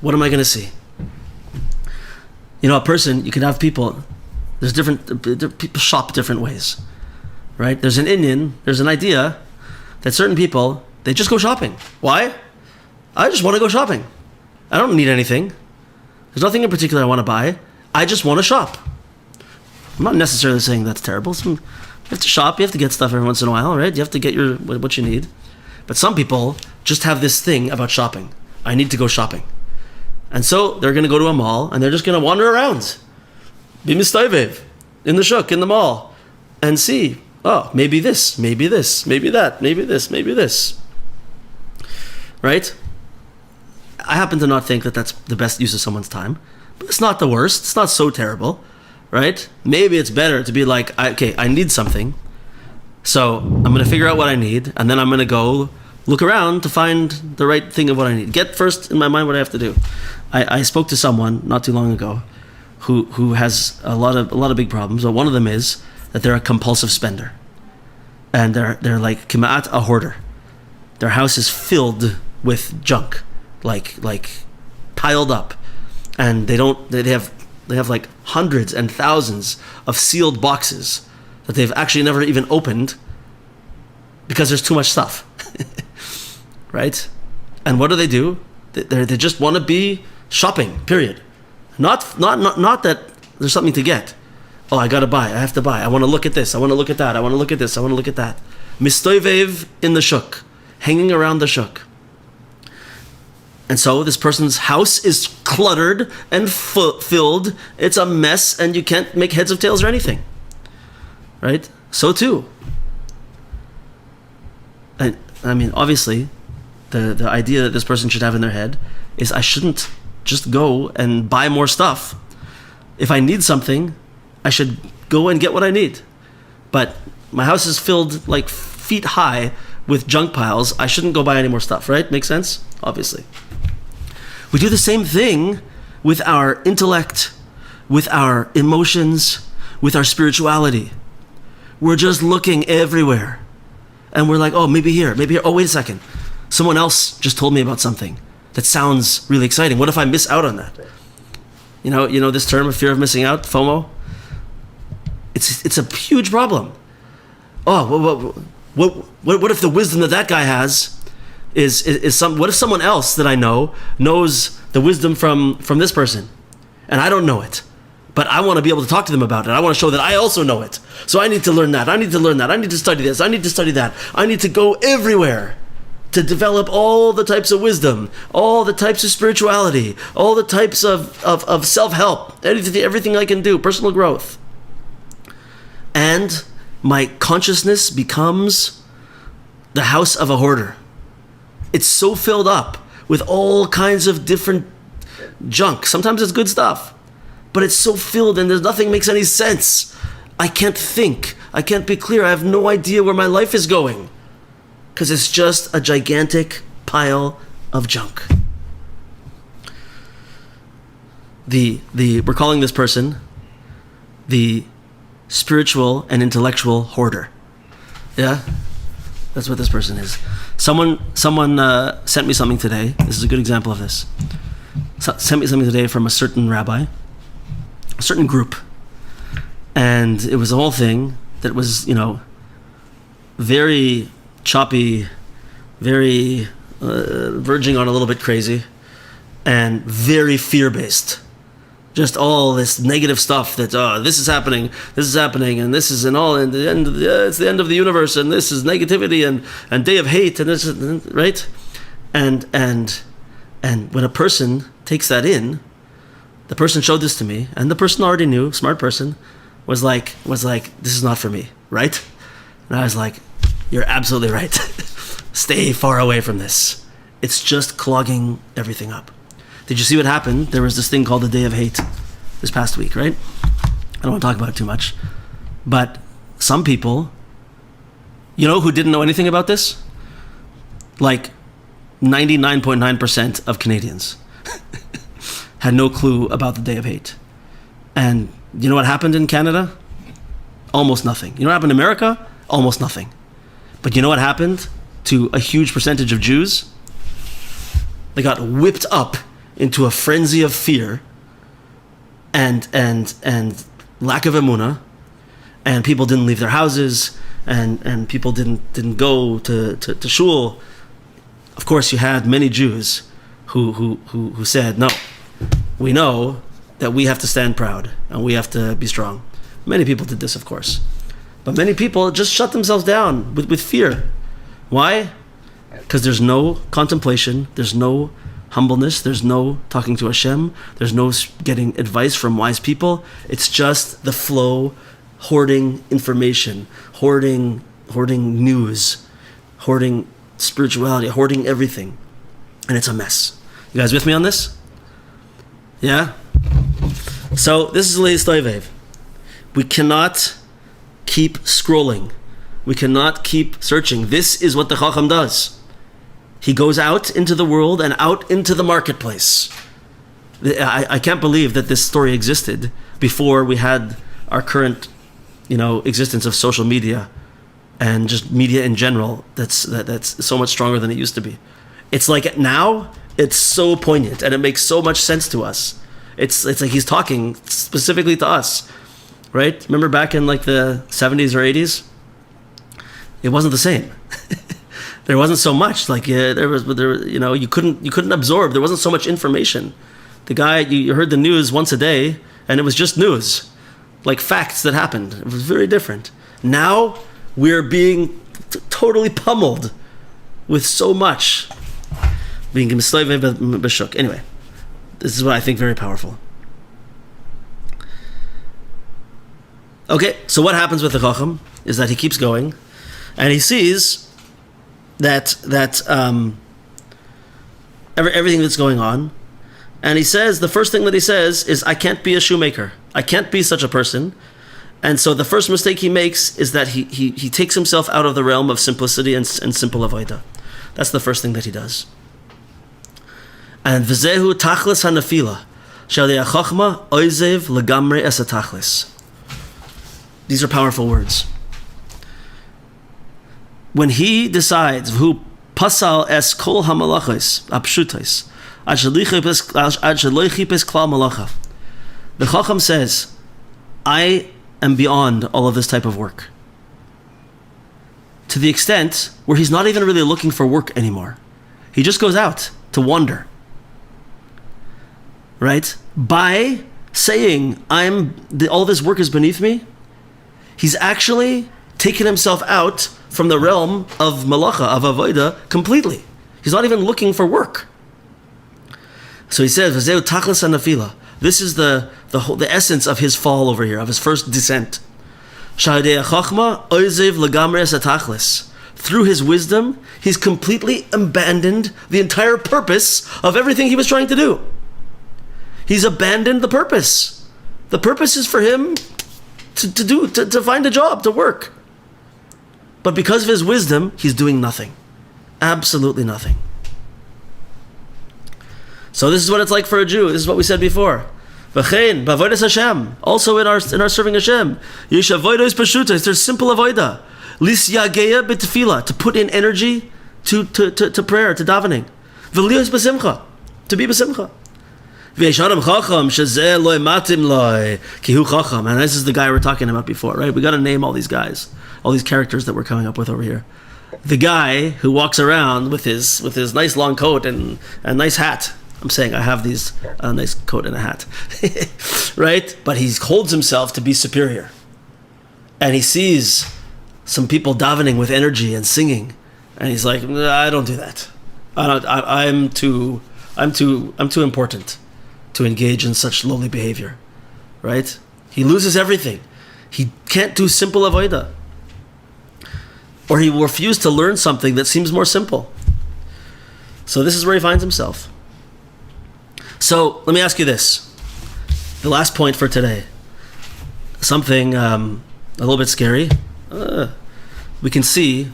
What am I going to see? You know, a person, you can have people, there's people shop different ways, right? There's an idea that certain people, they just go shopping. Why? I just want to go shopping. I don't need anything. There's nothing in particular I want to buy. I just want to shop. I'm not necessarily saying that's terrible. You have to shop, you have to get stuff every once in a while, right? You have to get what you need. But some people just have this thing about shopping. I need to go shopping. And so they're going to go to a mall and they're just going to wander around. Be mistoivev in the shuk, in the mall, and see, oh, maybe this, maybe this, maybe that, maybe this, maybe this. Right? I happen to not think that that's the best use of someone's time, but it's not the worst. It's not so terrible, right? Maybe it's better to be like, okay, I need something, so I'm going to figure out what I need, and then I'm going to go look around to find the right thing of what I need. Get first in my mind what I have to do. I spoke to someone not too long ago who has a lot of big problems. But one of them is that they're a compulsive spender, and they're like kimat a hoarder. Their house is filled with junk, like piled up, and they have like hundreds and thousands of sealed boxes that they've actually never even opened because there's too much stuff. Right? And what do? They just want to be shopping, period. Not that there's something to get. Oh, I gotta buy, I have to buy, I want to look at this, I want to look at that, I want to look at this, I want to look at that. Mistoivev in the shuk, hanging around the shuk. And so this person's house is cluttered and filled. It's a mess, and you can't make heads or tails or anything. Right? So too. I mean, obviously, the idea that this person should have in their head is I shouldn't just go and buy more stuff If I need something, I should go and get what I need. But my house is filled like feet high with junk piles. I shouldn't go buy any more stuff, right? Makes sense? Obviously. We do the same thing with our intellect, with our emotions, with our spirituality. We're just looking everywhere. And we're like, oh, maybe here. Oh, wait a second. Someone else just told me about something that sounds really exciting. What if I miss out on that? You know this term of fear of missing out, FOMO? It's a huge problem. Oh, what if the wisdom that guy has is some? What if someone else that I know knows the wisdom from this person, and I don't know it, but I want to be able to talk to them about it. I want to show that I also know it. So I need to learn that. I need to study this. I need to study that. I need to go everywhere to develop all the types of wisdom, all the types of spirituality, all the types of self-help, everything I can do, personal growth. And my consciousness becomes the house of a hoarder. It's so filled up with all kinds of different junk. Sometimes it's good stuff, but it's so filled and nothing makes any sense. I can't think. I can't be clear. I have no idea where my life is going because it's just a gigantic pile of junk. We're calling this person the spiritual and intellectual hoarder. Yeah? That's what this person is. Someone sent me something today. This is a good example of this. Sent me something today from a certain rabbi, a certain group. And it was a whole thing that was, very choppy, very verging on a little bit crazy, and very fear-based. Just all this negative stuff that this is happening, and this is it's the end of the universe, and this is negativity and day of hate, and this is, right? And when a person takes that in, the person showed this to me, and the person already knew, smart person, was like, this is not for me, right? And I was like, you're absolutely right. Stay far away from this. It's just clogging everything up. Did you see what happened? There was this thing called the Day of Hate this past week, right? I don't want to talk about it too much. But some people, who didn't know anything about this? Like 99.9% of Canadians had no clue about the Day of Hate. And you know what happened in Canada? Almost nothing. You know what happened in America? Almost nothing. But you know what happened to a huge percentage of Jews? They got whipped up into a frenzy of fear and lack of emunah, and people didn't leave their houses, and people didn't go to shul. Of course, you had many Jews who said, no, we know that we have to stand proud and we have to be strong. Many people did this, of course, but many people just shut themselves down with fear. Why? Because there's no contemplation, there's no humbleness, there's no talking to Hashem, there's no getting advice from wise people. It's just the flow, hoarding information, hoarding news, hoarding spirituality, hoarding everything. And it's a mess. You guys with me on this? Yeah? So this is Leis Toivev. We cannot keep scrolling. We cannot keep searching. This is what the Chochom does. He goes out into the world and out into the marketplace. I can't believe that this story existed before we had our current, existence of social media and just media in general. That's so much stronger than it used to be. It's like now it's so poignant and it makes so much sense to us. It's like he's talking specifically to us, right? Remember back in like the 70s or 80s? It wasn't the same. There wasn't so much you couldn't absorb. There wasn't so much information. The guy, you heard the news once a day and it was just news, like facts that happened. It was very different. Now we're being totally pummeled with so much. Being b'shuk. Anyway, this is what I think very powerful. Okay, so what happens with the Chochom is that he keeps going and he sees that everything that's going on, and he says, the first thing that he says is, I can't be a shoemaker. I can't be such a person. And so the first mistake he makes is that he takes himself out of the realm of simplicity and simple avodah. That's the first thing that he does. And v'zehu tachlis hanafila, shalei chochma oizev legamre es tachlis. These are powerful words. When he decides who pasal es kol hamalachos apshutais ad shelo chipes klal malacha, the Chochom says, I am beyond all of this type of work. To the extent where he's not even really looking for work anymore. He just goes out to wander. Right? By saying, all this work is beneath me, he's actually taken himself out from the realm of malacha, of avodah, completely. He's not even looking for work. So he says, "V'zeu tachlis hanafila." This is the essence of his fall over here, of his first descent. Sha'adei chochma oizev legamre es tachlis. Through his wisdom, he's completely abandoned the entire purpose of everything he was trying to do. He's abandoned the purpose. The purpose is for him to find a job, to work. But because of his wisdom, he's doing nothing. Absolutely nothing. So this is what it's like for a Jew. This is what we said before. V'chein, b'avodas Hashem. Also in our serving Hashem. Yesh avodos peshutas. There's simple avodah. Lis yageya b'tefila. To put in energy to prayer, to davening. V'lios b'simcha. To be b'simcha. V'yesh adam chochom shezeh loy matim loy ki hu chochom. And this is the guy we're talking about before, right? We got to name all these guys, all these characters that we're coming up with over here. The guy who walks around with his nice long coat and a nice hat. I'm saying I have these nice coat and a hat, right? But he holds himself to be superior, and he sees some people davening with energy and singing, and he's like, I don't do that. I'm too important to engage in such lowly behavior, right? He loses everything. He can't do simple avodah, or he will refuse to learn something that seems more simple. So this is where he finds himself. So let me ask you this, the last point for today, something a little bit scary. We can see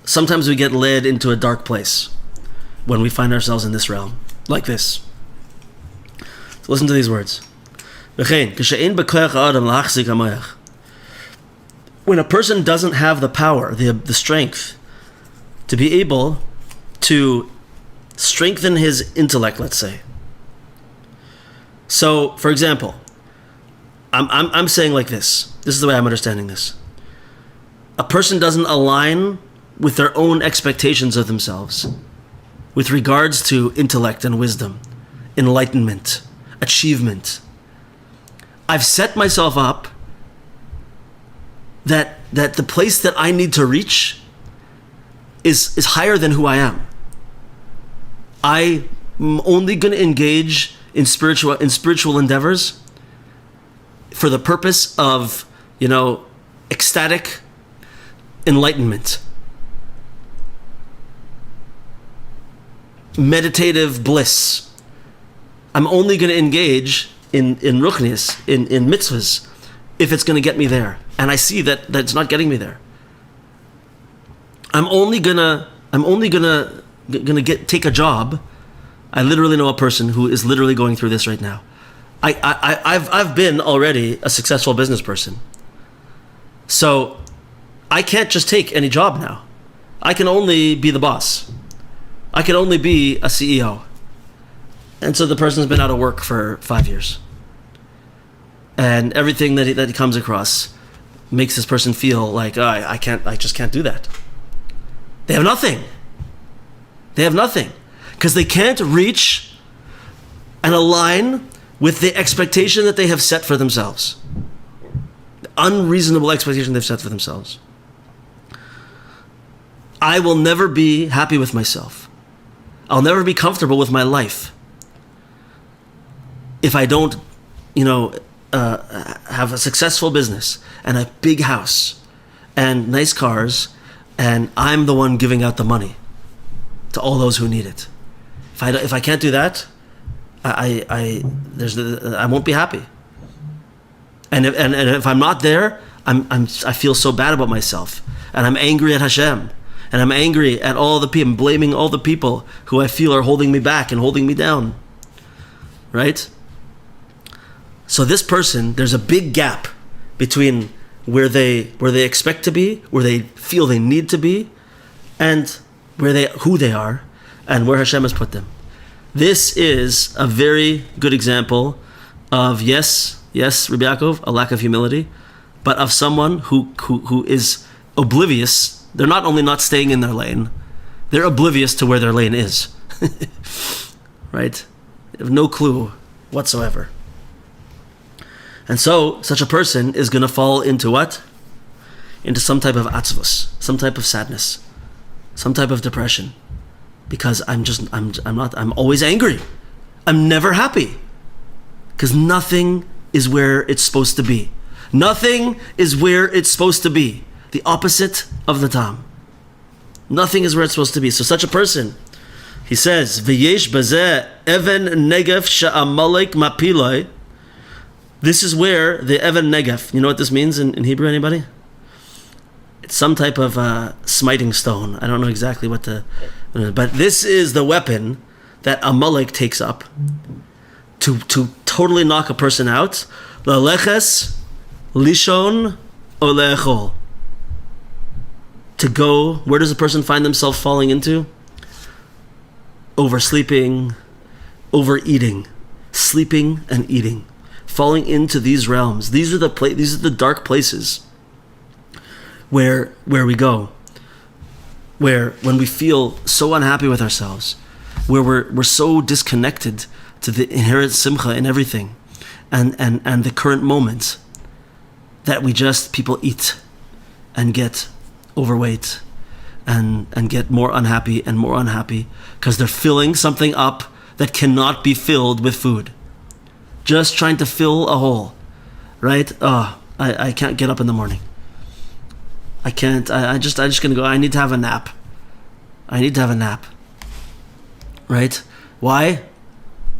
sometimes we get led into a dark place when we find ourselves in this realm, like this. So listen to these words. When a person doesn't have the power, the strength to be able to strengthen his intellect, let's say. So, for example, I'm saying like this. This is the way I'm understanding this. A person doesn't align with their own expectations of themselves with regards to intellect and wisdom, enlightenment, achievement. I've set myself up that the place that I need to reach is higher than who I am. I'm only going to engage in spiritual endeavors for the purpose of, ecstatic enlightenment, meditative bliss. I'm only going to engage in ruchnius, in mitzvahs, if it's going to get me there. And I see that it's not getting me there. I'm only gonna take a job. I literally know a person who is literally going through this right now. I've been already a successful business person, so I can't just take any job now. I can only be the boss. I can only be a CEO. And so the person's been out of work for 5 years, and everything that he comes across makes this person feel like I just can't do that. They have nothing. Because they can't reach and align with the expectation that they have set for themselves. The unreasonable expectation they've set for themselves. I will never be happy with myself. I'll never be comfortable with my life if I don't, have a successful business and a big house and nice cars, and I'm the one giving out the money to all those who need it. If I can't do that, I won't be happy. And if I'm not there, I feel so bad about myself, and I'm angry at Hashem, and I'm angry at all the people, I'm blaming all the people who I feel are holding me back and holding me down. Right? So this person, there's a big gap between where they expect to be, where they feel they need to be, and who they are, and where Hashem has put them. This is a very good example of yes, Rabbi Yaakov, a lack of humility, but of someone who is oblivious. They're not only not staying in their lane, they're oblivious to where their lane is. Right? They have no clue whatsoever. And so, such a person is going to fall into what? Into some type of atzvus, some type of sadness, some type of depression. Because I'm always angry. I'm never happy. Because nothing is where it's supposed to be. Nothing is where it's supposed to be. The opposite of the tam. Nothing is where it's supposed to be. So such a person, he says, V'yesh bazeh even negev sha'amalek mapiloi. This is where the even negev, you know what this means in Hebrew, anybody? It's some type of smiting stone. I don't know exactly what but this is the weapon that Amalek takes up to totally knock a person out. Laleches, lishon, olechol. To go, where does a person find themselves falling into? Oversleeping, overeating, sleeping and eating, falling into these realms. These are the dark places where we go. Where when we feel so unhappy with ourselves, where we're so disconnected to the inherent simcha in everything, and the current moment, that people eat and get overweight and get more unhappy because they're filling something up that cannot be filled with food. Just trying to fill a hole, right? I can't get up in the morning. I can't. I'm just gonna go. I need to have a nap. Right? Why?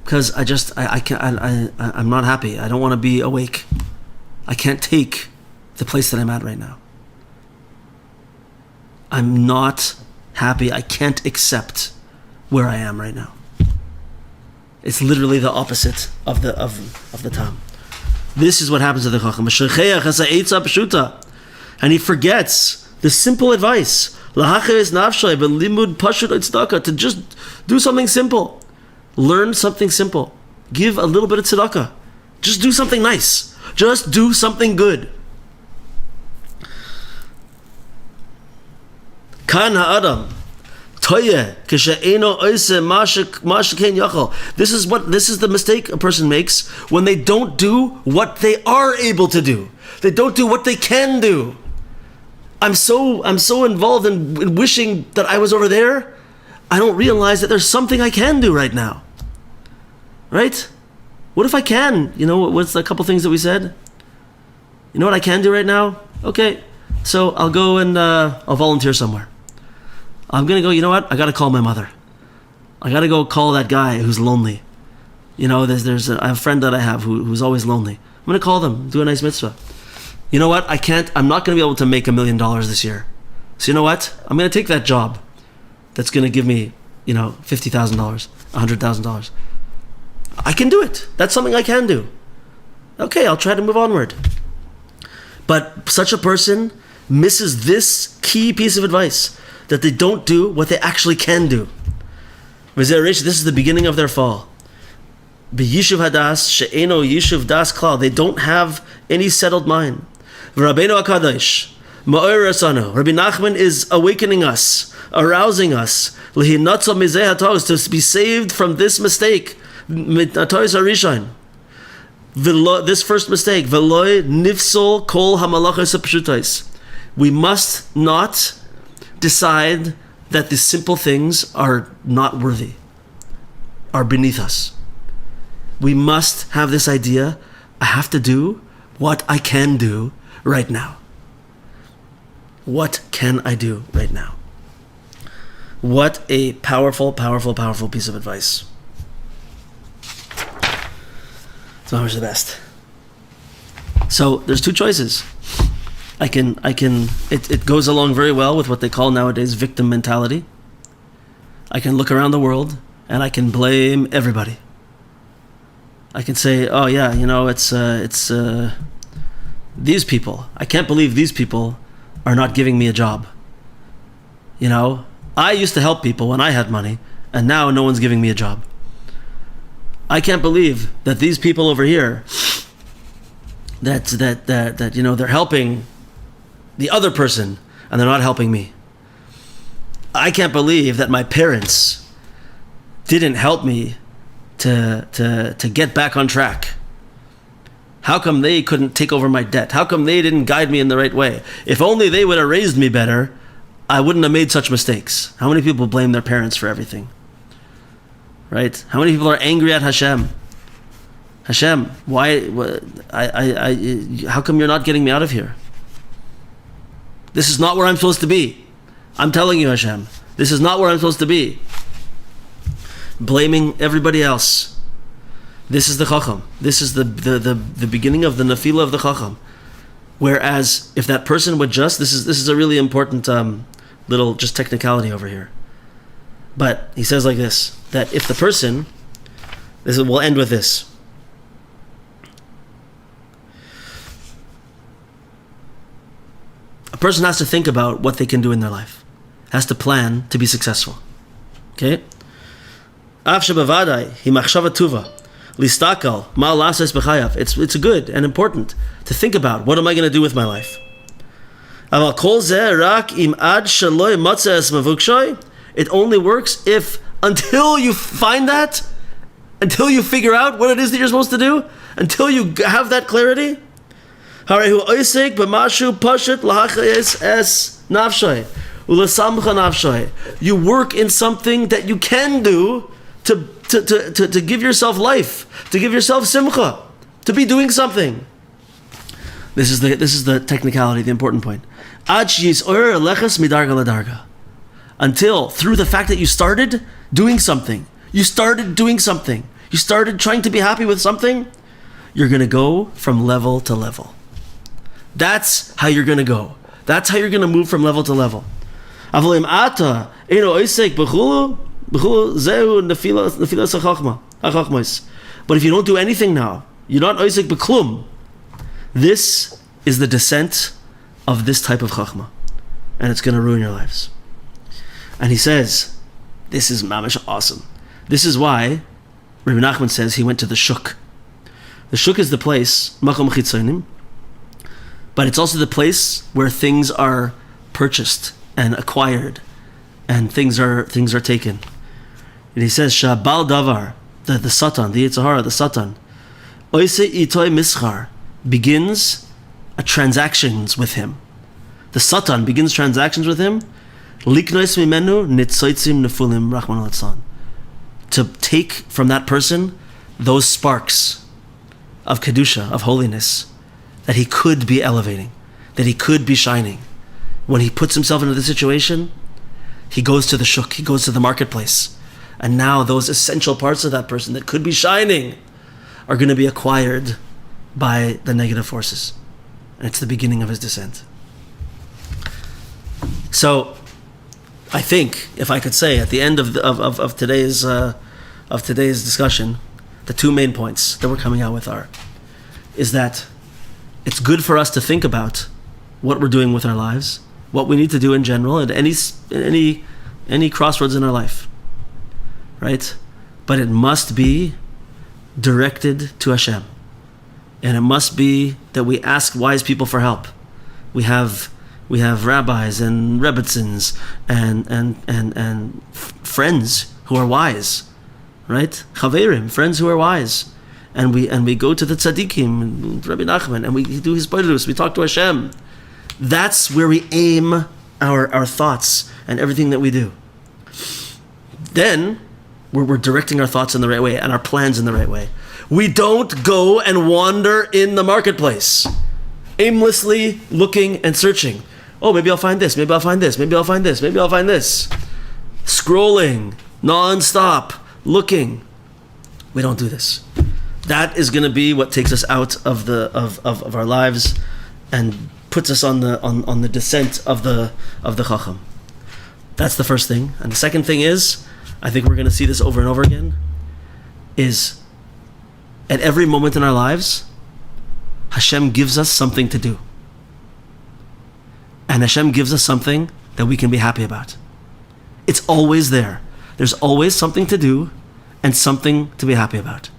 Because I can't. I'm not happy. I don't want to be awake. I can't take the place that I'm at right now. I'm not happy. I can't accept where I am right now. It's literally the opposite of the tam. This is what happens to the Chochom. And he forgets the simple advice to just do something simple. Learn something simple. Give a little bit of tzedakah. Just do something nice. Just do something good. Kan ha'adam toyeh k'she'eno oiseh ma sheken yachol. This is the mistake a person makes when they don't do what they are able to do. They don't do what they can do. I'm so involved in wishing that I was over there, I don't realize that there's something I can do right now. Right? What if I can? You know, what's a couple things that we said? You know what I can do right now? Okay, so I'll go and I'll volunteer somewhere. I'm going to go, you know what? I got to call my mother. I got to go call that guy who's lonely. You know, I have a friend that I have who's always lonely. I'm going to call them, do a nice mitzvah. You know what? I'm not going to be able to make $1 million this year. So you know what? I'm going to take that job that's going to give me, $50,000, $100,000. I can do it. That's something I can do. Okay, I'll try to move onward. But such a person misses this key piece of advice, that they don't do what they actually can do. This is the beginning of their fall. B'yishuv hadas she'eno yishuv das klal. They don't have any settled mind. V'Rabbeinu HaKadosh ma'or rasano. Rabbi Nachman is awakening us, arousing us, lehinatzo mizeh hatos, to be saved from this mistake. This first mistake, Veloy nifsol kol hamalachos hapshutais. We must not decide that the simple things are not worthy, are beneath us. We must have this idea, I have to do what I can do right now. What can I do right now? What a powerful, powerful, powerful piece of advice. It's mamish the best. So there's two choices. It goes along very well with what they call nowadays victim mentality. I can look around the world and I can blame everybody. I can say, oh yeah, it's these people. I can't believe these people are not giving me a job. I used to help people when I had money, and now no one's giving me a job. I can't believe that these people over here that they're helping the other person and they're not helping me. I can't believe that my parents didn't help me to get back on track. How come they couldn't take over my debt? How come they didn't guide me in the right way? If only they would have raised me better, I wouldn't have made such mistakes. How many people blame their parents for everything? Right? How many people are angry at Hashem? Hashem, why? How come you're not getting me out of here? This is not where I'm supposed to be. I'm telling you, Hashem, this is not where I'm supposed to be. Blaming everybody else. This is the Chochom. This is the beginning of the Nefila of the Chochom. Whereas if that person would this is a really important little just technicality over here. But he says like this, that if the person, we'll end with this. A person has to think about what they can do in their life. Has to plan to be successful. Okay? It's good and important to think about, what am I going to do with my life? It only works if, until you find that, until you figure out what it is that you're supposed to do, until you have that clarity. You work in something that you can do to give yourself life, to give yourself simcha, to be doing something. This is the technicality, the important point. Until, through the fact that you started doing something, you started trying to be happy with something, you're going to go from level to level. That's how you're going to go. That's how you're going to move from level to level. But if you don't do anything now, you're not oisek beklum. This is the descent of this type of chachma, and it's going to ruin your lives. And he says, this is mamish awesome. This is why Rabbi Nachman says he went to the shuk. The shuk is the place, makom chitzonim, but it's also the place where things are purchased and acquired, and things are taken. And he says, Shabal Davar, the Satan, the Yitzhahara, the Satan, Oise Itoy Mischar, begins transactions with him. The Satan begins transactions with him. Liknois mimenu nitzoitzim nefulim Rachman al-Tzon. To take from that person those sparks of Kedusha, of holiness, that he could be elevating, that he could be shining. When he puts himself into the situation, he goes to the shuk, he goes to the marketplace. And now those essential parts of that person that could be shining are going to be acquired by the negative forces. And it's the beginning of his descent. So, I think, if I could say, at the end of today's discussion, the two main points that we're coming out with is that it's good for us to think about what we're doing with our lives, what we need to do in general, at any crossroads in our life, right? But it must be directed to Hashem, and it must be that we ask wise people for help. We have rabbis and rebbetzins and friends who are wise, right? Chaverim, friends who are wise, and we go to the tzaddikim, Rabbi Nachman, and we do his bodhidus. We talk to Hashem. That's where we aim our thoughts and everything that we do. Then we're directing our thoughts in the right way and our plans in the right way. We don't go and wander in the marketplace, aimlessly looking and searching. Oh, maybe I'll find this, maybe I'll find this, maybe I'll find this, maybe I'll find this. Scrolling, non-stop, looking. We don't do this. That is going to be what takes us out of of our lives and puts us on the descent of the Chochom. That's the first thing. And the second thing is, I think we're going to see this over and over again, is at every moment in our lives, Hashem gives us something to do. And Hashem gives us something that we can be happy about. It's always there. There's always something to do and something to be happy about.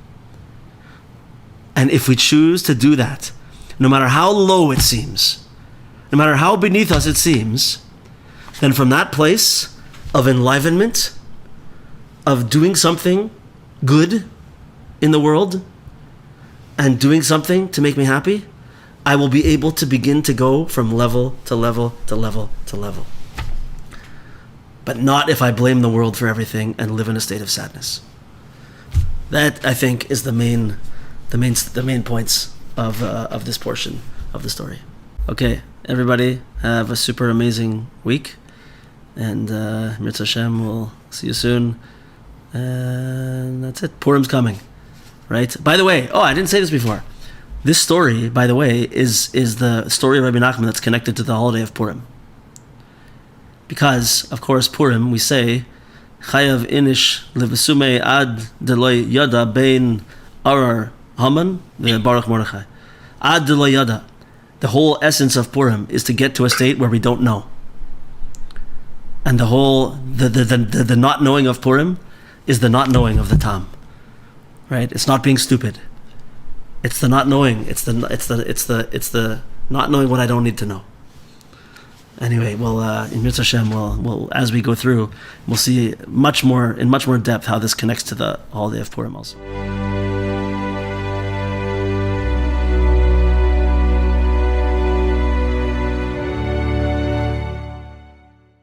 And if we choose to do that, no matter how low it seems, no matter how beneath us it seems, then from that place of enlivenment, of doing something good in the world, and doing something to make me happy, I will be able to begin to go from level to level to level to level. But not if I blame the world for everything and live in a state of sadness. That, I think, is the main points of this portion of the story. Okay, everybody, have a super amazing week, and Mirza Hashem, we'll see you soon. And that's it. Purim's coming, right? By the way, I didn't say this before. This story, by the way, is the story of Rabbi Nachman that's connected to the holiday of Purim. Because, of course, Purim, we say, Chayav inish levesume ad deloy yada bein arar Haman the Baruch Mordechai. Ad deloy yada. The whole essence of Purim is to get to a state where we don't know. And the whole the not knowing of Purim is the not knowing of the Tam. Right? It's not being stupid. It's the not knowing. It's the not knowing what I don't need to know. Anyway, we'll in Mirza Hashem, we'll as we go through, we'll see in much more depth how this connects to the holiday of Purim also.